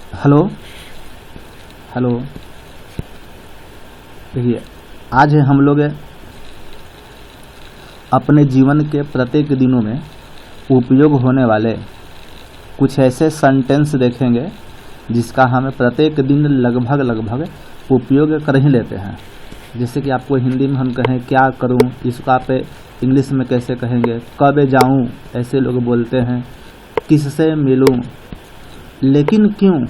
Hello hello. देखिए, आज हम लोग अपने जीवन के प्रत्येक दिनों में उपयोग होने वाले कुछ ऐसे सेंटेंस देखेंगे जिसका हमें प्रत्येक दिन लगभग उपयोग कर ही लेते हैं। जैसे कि आपको हिंदी में हम कहें क्या करूं, इसको आप इंग्लिश में कैसे कहेंगे, कब जाऊं, ऐसे लोग बोलते हैं, किससे मिलूं, लेकिन क्यों।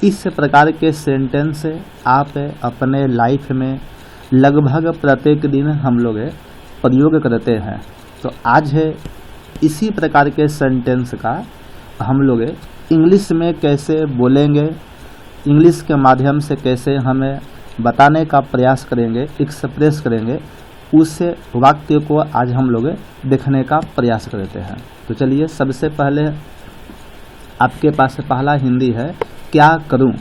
इस प्रकार के सेंटेंस आप अपने लाइफ में लगभग प्रत्येक दिन हम लोग प्रयोग करते हैं। तो आज है इसी प्रकार के सेंटेंस का हम लोग इंग्लिश में कैसे बोलेंगे, इंग्लिश के माध्यम से कैसे हमें बताने का प्रयास करेंगे, एक्सप्रेस करेंगे, उस वाक्य को आज हम लोग देखने का प्रयास करते हैं। तो चलिए, सबसे पहले आपके पास पहला हिंदी है क्या करूं।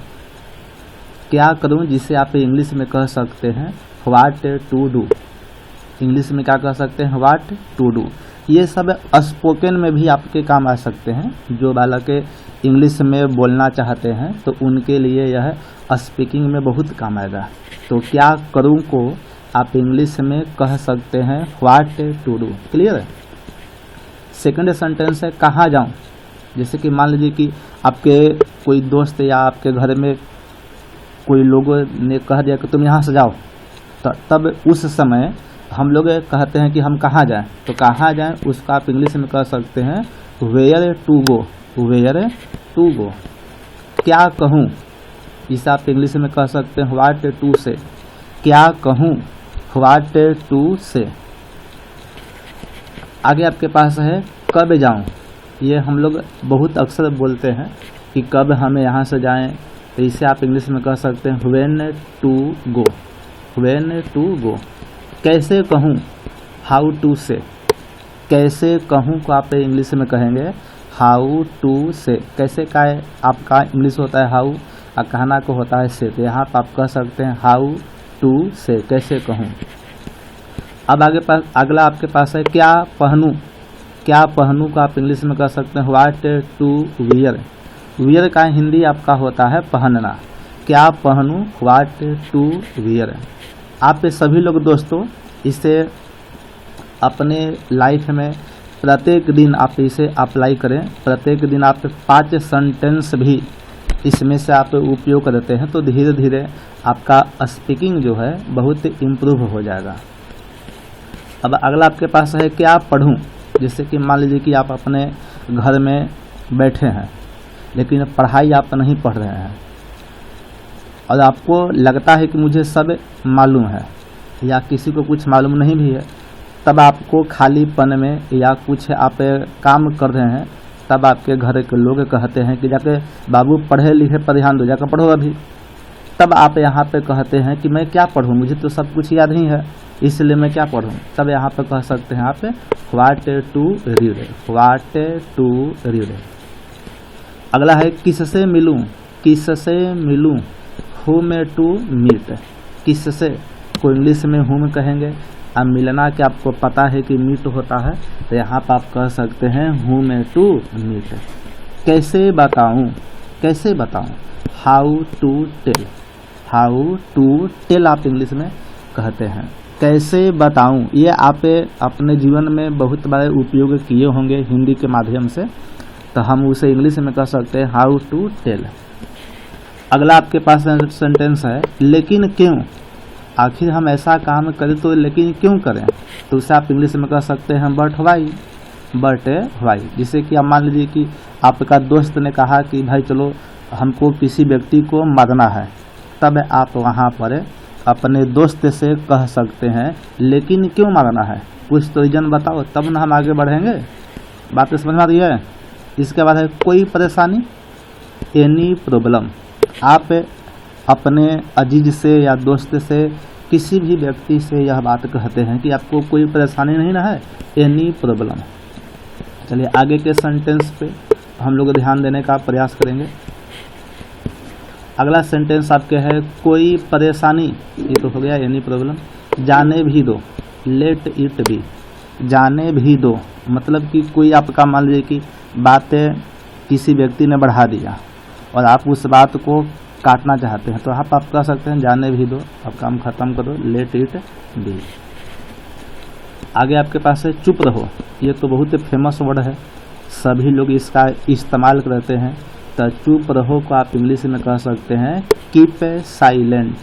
क्या करूं जिसे आप इंग्लिश में कह सकते हैं व्हाट टू डू। इंग्लिश में क्या कह सकते हैं, व्हाट टू डू। ये सब स्पोकन में भी आपके काम आ सकते हैं। जो बालक इंग्लिश में बोलना चाहते हैं तो उनके लिए यह स्पीकिंग में बहुत काम आएगा। तो क्या करूं को आप इंग्लिश में कह सकते हैं व्हाट टू डू। क्लियर है। सेकंड सेंटेंस है कहाँ जाऊं। जैसे कि मान लीजिए कि आपके कोई दोस्त या आपके घर में कोई लोगों ने कह दिया कि तुम यहाँ से जाओ, तो तब उस समय हम लोग कहते हैं कि हम कहाँ जाएं। तो कहाँ जाएं उसका आप इंग्लिश में कह सकते हैं where to go. Where to go. क्या कहूँ इसे आप इंग्लिश में कह सकते हैं व्हाट टू से। क्या कहूँ व्हाट टू से। आगे आपके पास है कब जाऊँ। ये हम लोग बहुत अक्सर बोलते हैं कि कब हमें यहाँ से जाएं। तो इसे आप इंग्लिश में कह सकते हैं when to go. When to go. कैसे कहूँ हाउ टू से। कैसे कहूँ को आप इंग्लिश में कहेंगे हाउ टू से। कैसे का आपका इंग्लिश होता है हाउ और कहना को होता है से। तो यहाँ पर आप कह सकते हैं हाउ टू से, कैसे कहूँ। अब अगला आपके पास है क्या पहनूँ। क्या पहनूं का आप इंग्लिश में कह सकते हैं व्हाट टू वियर। वियर का हिंदी आपका होता है पहनना। क्या पहनूं व्हाट टू वियर। आप सभी लोग दोस्तों इसे अपने लाइफ में प्रत्येक दिन आप इसे अप्लाई करें। प्रत्येक दिन आप 5 सेंटेंस भी इसमें से आप उपयोग करते हैं तो धीरे धीरे आपका स्पीकिंग जो है बहुत इम्प्रूव हो जाएगा। अब अगला आपके पास है क्या पढ़ूं। जैसे कि मान लीजिए कि आप अपने घर में बैठे हैं लेकिन पढ़ाई आप नहीं पढ़ रहे हैं और आपको लगता है कि मुझे सब मालूम है या किसी को कुछ मालूम नहीं भी है, तब आपको खालीपन में या कुछ आप काम कर रहे हैं तब आपके घर के लोग कहते हैं कि जाके बाबू पढ़े लिखे पर ध्यान दो, जाकर पढ़ो अभी। तब आप यहाँ पे कहते हैं कि मैं क्या पढ़ूँ, मुझे तो सब कुछ याद नहीं है, इसलिए मैं क्या पढ़ूँ। तब यहाँ पे कह सकते हैं आप what to read. What to read. अगला है किससे मिलूं। किससे मिलूं। हुम टू मीट। किससे को इंग्लिश में हुम कहेंगे। अब मिलना के आपको पता है कि मीट होता है तो यहाँ पर आप कह सकते हैं हुम टू मीट। कैसे बताऊं। कैसे बताऊं how to tell. How to tell आप इंग्लिश में कहते हैं। कैसे बताऊं ये आप अपने जीवन में बहुत बार उपयोग किए होंगे हिंदी के माध्यम से, तो हम उसे इंग्लिश में कह सकते हैं हाउ टू टेल। अगला आपके पास सेंटेंस है लेकिन क्यों। आखिर हम ऐसा काम करें तो लेकिन क्यों करें, तो उसे आप इंग्लिश में कह सकते हैं बट व्हाई। But why. जैसे कि आप मान लीजिए कि आपका दोस्त ने कहा कि भाई चलो हमको किसी व्यक्ति को मारना है, तब आप वहाँ पर अपने दोस्त से कह सकते हैं लेकिन क्यों मारना है, कुछ तो रीजन बताओ तब ना हम आगे बढ़ेंगे। बात समझ में आ रही है। इसके बाद है कोई परेशानी। Any problem. आप अपने अजीज से या दोस्त से किसी भी व्यक्ति से यह बात कहते हैं कि आपको कोई परेशानी नहीं ना है, एनी प्रॉब्लम। चलिए आगे के सेंटेंस पे हम लोग ध्यान देने का प्रयास करेंगे। अगला सेंटेंस आपके है कोई परेशानी। ये तो हो गया एनी प्रॉब्लम। जाने भी दो। Let it be. जाने भी दो मतलब कि कोई आपका मान लीजिए कि बातें किसी व्यक्ति ने बढ़ा दिया और आप उस बात को काटना चाहते हैं तो आप कह सकते हैं जाने भी दो, अब काम खत्म करो, लेट इट बी। आगे आपके पास है चुप रहो। ये तो बहुत फेमस वर्ड है, सभी लोग इसका इस्तेमाल करते हैं। तो चुप रहो को आप इंग्लिश में कह सकते हैं कीप साइलेंट।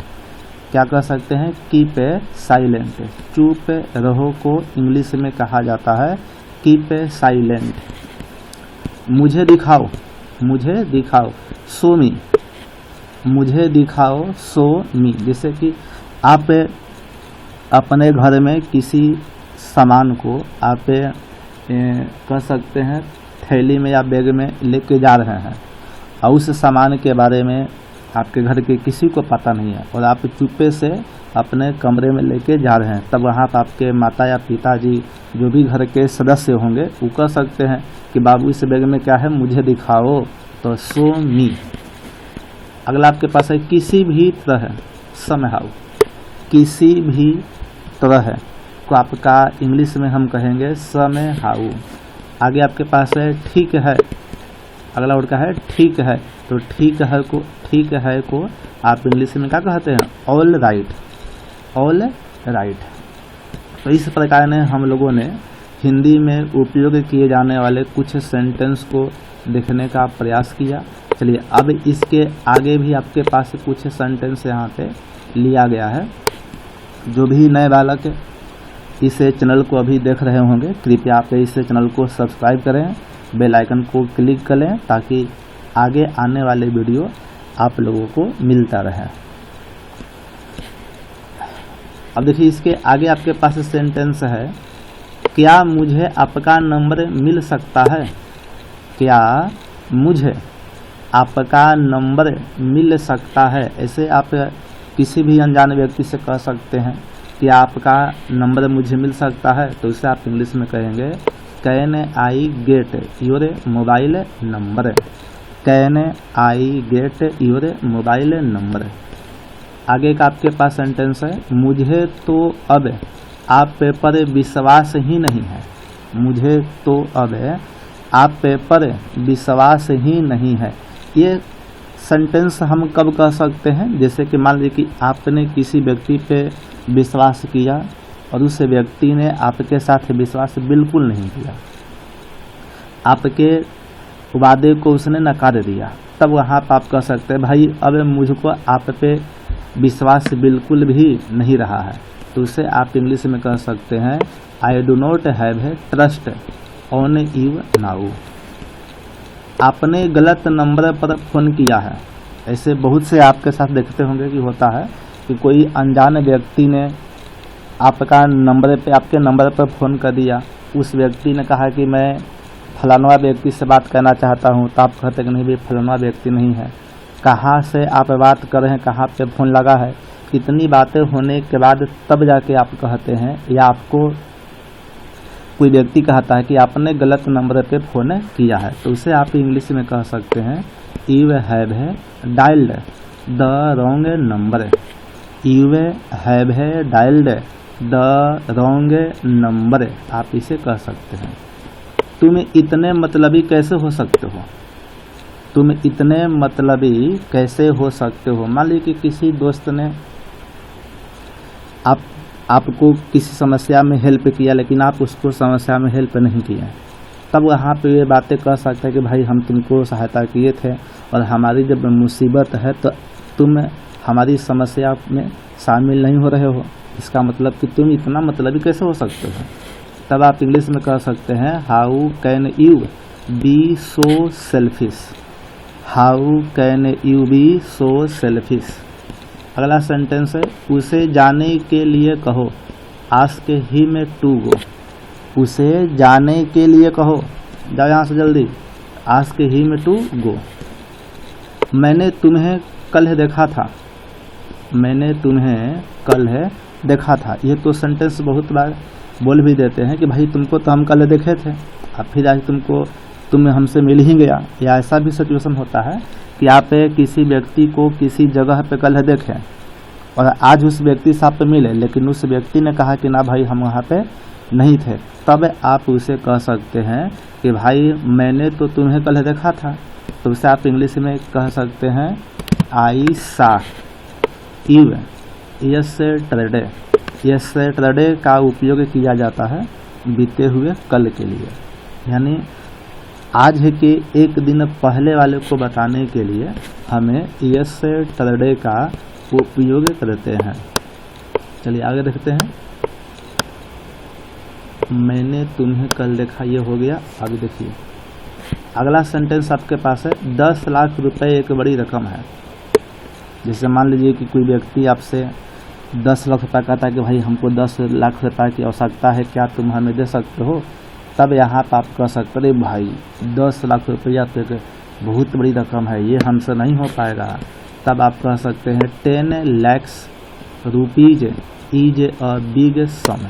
क्या कह सकते हैं? Keep silent. चुप रहो को इंग्लिश में कहा जाता है कीप साइलेंट। मुझे दिखाओ, मुझे दिखाओ, शो मी, मुझे दिखाओ, शो मी। जैसे कि आप अपने घर में किसी सामान को आप कह सकते हैं थैली में या बैग में लेके जा रहे हैं और उस सामान के बारे में आपके घर के किसी को पता नहीं है और आप चुप्पे से अपने कमरे में लेके जा रहे हैं, तब वहाँ पर आपके माता या पिताजी जो भी घर के सदस्य होंगे वो कह सकते हैं कि बाबू इस बैग में क्या है, मुझे दिखाओ, तो शो मी। अगला आपके पास है किसी भी तरह, समहाउ। किसी भी तरह को आपका इंग्लिश में हम कहेंगे समहाउ। आगे आपके पास है ठीक है। अगला वर्ड का है ठीक है, तो ठीक है को आप इंग्लिश में क्या कहते हैं? All right, all right. तो इस प्रकार ने हम लोगों ने हिंदी में उपयोग किए जाने वाले कुछ सेंटेंस को देखने का प्रयास किया। चलिए अब इसके आगे भी आपके पास कुछ सेंटेंस यहाँ पे लिया गया है। जो भी नए बालक इस चैनल को अभी देख रहे होंगे, कृपया आप इस चैनल को सब्सक्राइब करें, बेल आइकन को क्लिक करें ताकि आगे आने वाले वीडियो आप लोगों को मिलता रहे। अब देखिए इसके आगे आपके पास सेंटेंस है क्या मुझे आपका नंबर मिल सकता है? क्या मुझे आपका नंबर मिल सकता है? ऐसे आप किसी भी अनजान व्यक्ति से कह सकते हैं कि आपका नंबर मुझे मिल सकता है, तो इसे आप इंग्लिश में कहेंगे can I get your mobile number. Can I get your mobile number. आगे का आपके पास सेंटेंस है मुझे तो अब आप पर विश्वास ही नहीं है। मुझे तो अब आप पर विश्वास ही नहीं है। ये सेंटेंस हम कब कह सकते हैं? जैसे कि मान लीजिए कि आपने किसी व्यक्ति पे विश्वास किया और उस व्यक्ति ने आपके साथ विश्वास बिल्कुल नहीं किया, आपके वादे को उसने नकार दिया, तब वहाँ पर आप कह सकते हैं भाई अब मुझको आप पे विश्वास बिल्कुल भी नहीं रहा है। तो उसे आप इंग्लिश में कह सकते हैं I do not have a trust on you now. आपने गलत नंबर पर फ़ोन किया है। ऐसे बहुत से आपके साथ देखते होंगे कि होता है कि कोई अनजान व्यक्ति ने आपका आपके नंबर पर फ़ोन कर दिया। उस व्यक्ति ने कहा कि मैं फलाना व्यक्ति से बात करना चाहता हूँ, तो आप कहते कि नहीं भाई फलाना व्यक्ति नहीं है। कहाँ से आप बात कर रहे हैं, कहाँ पे फ़ोन लगा है, इतनी बातें होने के बाद तब जाके आप कहते हैं या आपको कोई व्यक्ति कहता है कि आपने गलत नंबर पे फ़ोन किया है, तो उसे आप इंग्लिश में कह सकते हैं you have dialled the wrong number. You have dialled the wrong number, आप इसे कह सकते हैं। तुम इतने मतलबी कैसे हो सकते हो? तुम इतने मतलबी कैसे हो सकते हो? मान लीजिए कि किसी दोस्त ने आपको किसी समस्या में हेल्प किया, लेकिन आप उसको समस्या में हेल्प नहीं किए, तब वहाँ पे ये बातें कह सकते हैं कि भाई हम तुमको सहायता किए थे और हमारी जब मुसीबत है तो तुम हमारी समस्या में शामिल नहीं हो रहे हो। इसका मतलब कि तुम इतना मतलबी कैसे हो सकते हो? तब आप इंग्लिश में कह सकते हैं how can you be so selfish. How can you be so selfish. अगला सेंटेंस है उसे जाने के लिए कहो, आस्क हिम टू गो। उसे जाने के लिए कहो, जाओ यहाँ से जल्दी, आस्क हिम टू गो। मैंने तुम्हें कल देखा था। मैंने तुम्हें कल देखा था। ये तो सेंटेंस बहुत बार बोल भी देते हैं कि भाई तुमको तो हम कल देखे थे, अब फिर आज तुम हमसे मिल ही गया। या ऐसा भी सिचुएशन होता है कि आप किसी व्यक्ति को किसी जगह पे कल देखें और आज उस व्यक्ति से आप मिले, लेकिन उस व्यक्ति ने कहा कि ना भाई हम वहाँ पे नहीं थे, तब आप उसे कह सकते हैं कि भाई मैंने तो तुम्हें कल देखा था तो उसे आप इंग्लिश में कह सकते हैं आई सा यू यस्टरडे। यस्टरडे का उपयोग किया जाता है बीते हुए कल के लिए, यानी आज के एक दिन पहले वाले को बताने के लिए हमें यस्टरडे का उपयोग करते हैं। चलिए आगे देखते हैं। मैंने तुम्हें कल देखा, ये हो गया। अभी देखिए अगला सेंटेंस आपके पास है 10 लाख रुपए एक बड़ी रकम है। जैसे मान लीजिए कि कोई व्यक्ति आपसे 10 लाख रुपये कहता है कि भाई हमको 10 लाख रुपये की आवश्यकता है, क्या तुम हमें दे सकते हो? तब यहाँ पर आप कह सकते अरे भाई 10 लाख रुपया तो एक बहुत बड़ी रकम है, ये हमसे नहीं हो पाएगा। तब आप कह सकते हैं 10 lakhs rupees is a big sum.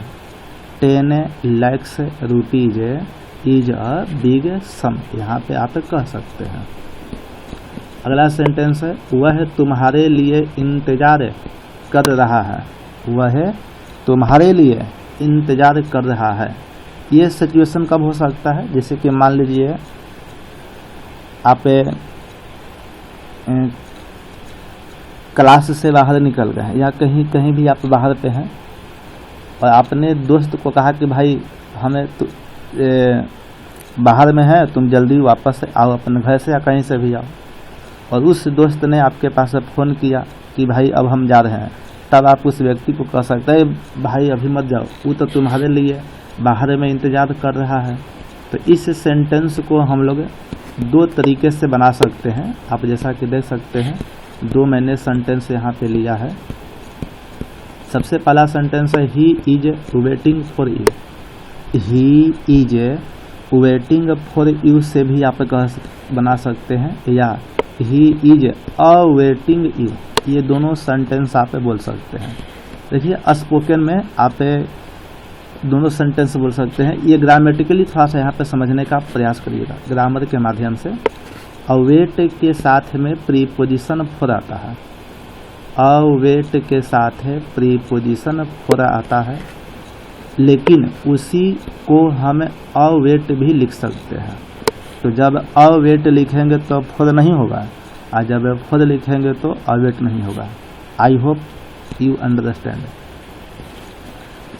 10 lakhs rupees is a big sum, यहाँ पे आप कह सकते हैं। अगला सेंटेंस है वह तुम्हारे लिए इंतजार कर रहा है। वह तुम्हारे लिए इंतजार कर रहा है। ये सिचुएशन कब हो सकता है? जैसे कि मान लीजिए आप क्लास से बाहर निकल गए हैं या कहीं कहीं भी आप बाहर पे हैं और आपने दोस्त को कहा कि भाई हमें बाहर में है, तुम जल्दी वापस आओ अपने घर से या कहीं से भी आओ, और उस दोस्त ने आपके पास फ़ोन किया कि भाई अब हम जा रहे हैं। तब आप उस व्यक्ति को कह सकते हैं भाई अभी मत जाओ, वो तो तुम्हारे लिए बाहर में इंतजार कर रहा है। तो इस सेंटेंस को हम लोग 2 तरीके से बना सकते हैं। आप जैसा कि देख सकते हैं 2 मैंने सेंटेंस यहाँ पे लिया है। सबसे पहला सेंटेंस है he is waiting for you. He is waiting for you से भी आप बना सकते हैं, या ही इज अवेटिंग यू, ये दोनों सेंटेंस आप बोल सकते हैं। देखिए स्पोकन में आप दोनों सेंटेंस बोल सकते हैं। ये ग्रामेटिकली थोड़ा सा यहाँ पे समझने का प्रयास करिएगा ग्रामर के माध्यम से। अवेट के साथ में प्रीपोजिशन फॉर आता है। अवेट के साथ प्रीपोजिशन फॉर आता है, लेकिन उसी को हम अवेट भी लिख सकते हैं। तो जब अवेट लिखेंगे तो फॉर नहीं होगा, और जब फॉर लिखेंगे तो अवेट नहीं होगा। I hope you understand.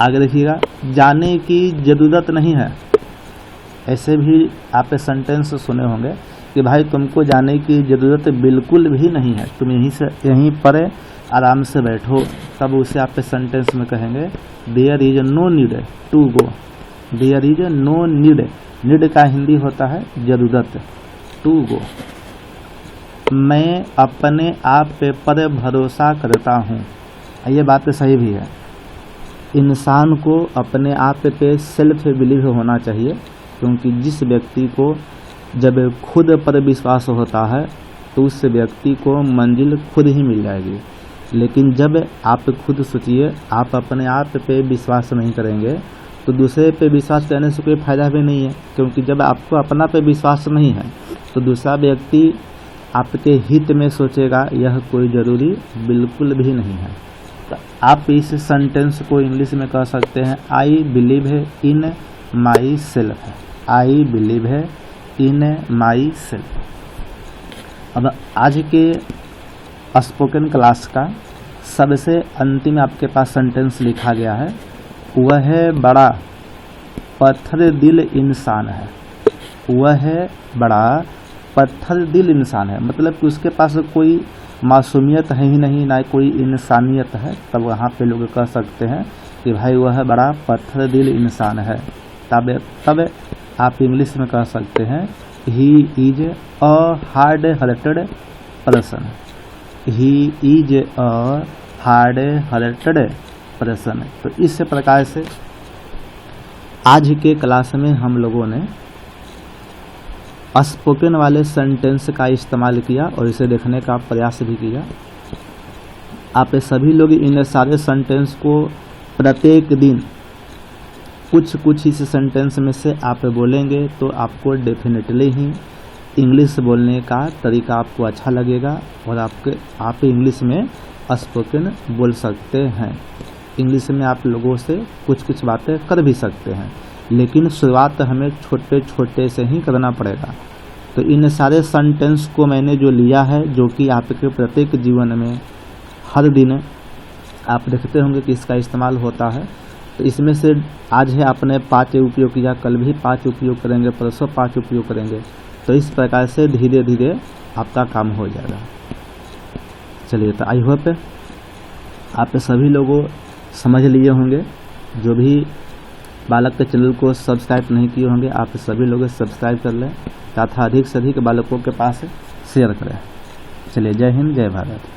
आगे देखिएगा, जाने की ज़रूरत नहीं है। ऐसे भी आप सेंटेंस सुने होंगे कि भाई तुमको जाने की ज़रूरत बिल्कुल भी नहीं है, तुम यहीं पर आराम से बैठो। तब उसे आप सेंटेंस में कहेंगे there is no need to go. There is no need, need का हिंदी होता है ज़रूरत, टू गो। मैं अपने आप पर भरोसा करता हूँ। ये बात सही भी है। इंसान को अपने आप पे सेल्फ बिलीव होना चाहिए, क्योंकि जिस व्यक्ति को जब खुद पर विश्वास होता है तो उस व्यक्ति को मंजिल खुद ही मिल जाएगी। लेकिन जब आप खुद सोचिए आप अपने आप पे विश्वास नहीं करेंगे तो दूसरे पे विश्वास करने से कोई फ़ायदा भी नहीं है, क्योंकि जब आपको अपना पे विश्वास नहीं है तो दूसरा व्यक्ति आपके हित में सोचेगा, यह कोई ज़रूरी बिल्कुल भी नहीं है। तो आप इस सेंटेंस को इंग्लिश में कह सकते हैं I believe in my self. I believe in my self. अब आज के स्पोकन क्लास का सबसे अंतिम आपके पास सेंटेंस लिखा गया है, वह बड़ा पत्थर दिल इंसान है। वह बड़ा पत्थर दिल इंसान है, मतलब कि उसके पास कोई मासूमियत है ही नहीं, ना कोई इंसानियत है। तब वहाँ पे लोग कह सकते हैं कि भाई वह बड़ा पत्थर दिल इंसान है। तब आप इंग्लिश में कह सकते हैं he is a hard hearted person. He is a hard hearted person. तो इस प्रकार से आज के क्लास में हम लोगों ने स्पोकन वाले सेंटेंस का इस्तेमाल किया और इसे देखने का प्रयास भी किया। आप सभी लोग इन सारे सेंटेंस को प्रत्येक दिन कुछ कुछ इस सेंटेंस में से आप बोलेंगे तो आपको डेफिनेटली ही इंग्लिश बोलने का तरीका आपको अच्छा लगेगा और आप इंग्लिश में स्पोकन बोल सकते हैं। इंग्लिश में आप लोगों से कुछ कुछ बातें कर भी सकते हैं, लेकिन शुरुआत हमें छोटे छोटे से ही करना पड़ेगा। तो इन सारे सेंटेंस को मैंने जो लिया है, जो कि आपके प्रत्येक जीवन में हर दिन आप देखते होंगे कि इसका इस्तेमाल होता है। तो इसमें से आज है आपने 5 उपयोग किया, कल भी 5 उपयोग करेंगे, परसों 5 उपयोग करेंगे। तो इस प्रकार से धीरे धीरे आपका काम हो जाएगा। चलिए, तो आई होप आप सभी लोगों समझ लिए होंगे। जो भी बालक के चैनल को सब्सक्राइब नहीं किए होंगे, आप सभी लोग सब्सक्राइब कर लें तथा अधिक से अधिक बालकों के पास शेयर करें। चलिए, जय हिंद, जय भारत।